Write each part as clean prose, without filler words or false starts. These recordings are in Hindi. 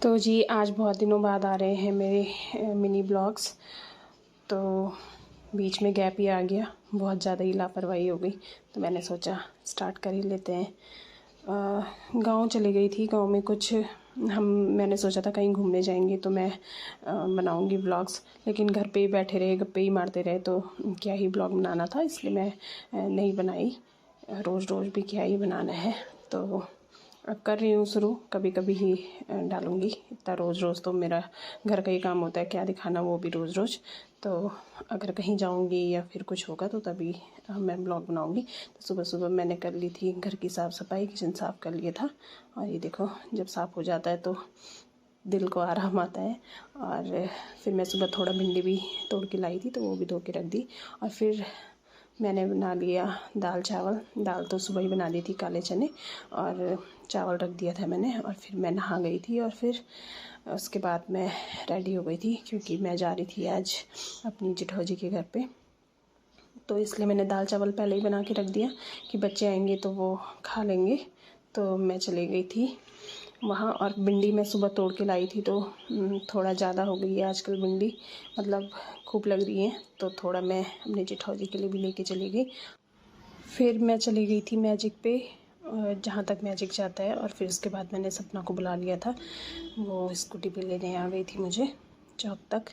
तो जी आज बहुत दिनों बाद आ रहे हैं मेरे मिनी ब्लॉग्स। तो बीच में गैप ही आ गया, बहुत ज़्यादा ही लापरवाही हो गई, तो मैंने सोचा स्टार्ट कर ही लेते हैं। गांव चली गई थी, गांव में कुछ मैंने सोचा था कहीं घूमने जाएंगे तो मैं बनाऊंगी ब्लॉग्स, लेकिन घर पे ही बैठे रहे, गप्पे ही मारते रहे तो क्या ही ब्लॉग बनाना था, इसलिए मैं नहीं बनाई। रोज़ रोज़ भी क्या ही बनाना है, तो अब कर रही हूँ शुरू, कभी कभी ही डालूँगी। इतना रोज़ रोज़ तो मेरा घर का ही काम होता है, क्या दिखाना, वो भी रोज़ रोज़। तो अगर कहीं जाऊँगी या फिर कुछ होगा तो तभी मैं ब्लॉग बनाऊँगी। तो सुबह सुबह मैंने कर ली थी घर की साफ़ सफाई, किचन साफ़ कर लिया था। और ये देखो, जब साफ़ हो जाता है तो दिल को आराम आता है। और फिर मैं सुबह थोड़ा भिंडी भी तोड़ के लाई थी तो वो भी धो के रख दी। और फिर मैंने बना लिया दाल चावल। दाल तो सुबह ही बना दी थी, काले चने, और चावल रख दिया था मैंने। और फिर मैं नहा गई थी और फिर उसके बाद मैं रेडी हो गई थी, क्योंकि मैं जा रही थी आज अपनी जेठौजी के घर पे। तो इसलिए मैंने दाल चावल पहले ही बना के रख दिया कि बच्चे आएंगे तो वो खा लेंगे। तो मैं चली गई थी वहाँ। और भिंडी मैं सुबह तोड़ के लाई थी तो थोड़ा ज़्यादा हो गई है आजकल भिंडी, मतलब खूब लग रही है, तो थोड़ा मैं अपने जेठौजी के लिए भी लेके चली गई। फिर मैं चली गई थी मैजिक पे, जहाँ तक मैजिक जाता है। और फिर उसके बाद मैंने सपना को बुला लिया था, वो स्कूटी पे लेने आ गई थी मुझे चौक तक।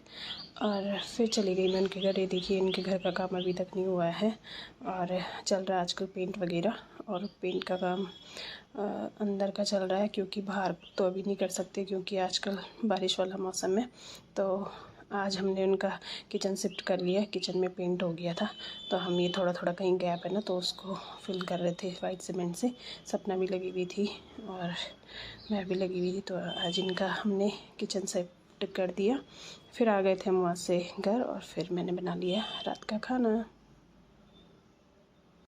और फिर चली गई मैं उनके घर। ये देखिए, इनके घर का काम अभी तक नहीं हुआ है और चल रहा है आजकल पेंट वगैरह। और पेंट का काम अंदर का चल रहा है, क्योंकि बाहर तो अभी नहीं कर सकते क्योंकि आजकल बारिश वाला मौसम है। तो आज हमने उनका किचन शिफ्ट कर लिया, किचन में पेंट हो गया था, तो हम ये थोड़ा थोड़ा कहीं गैप है ना, तो उसको फिल कर रहे थे वाइट सीमेंट से। सपना भी लगी हुई थी और मैं भी लगी हुई थी, तो आज इनका हमने किचन शिफ्ट कर दिया। फिर आ गए थे हम वहाँ से घर और फिर मैंने बना लिया रात का खाना।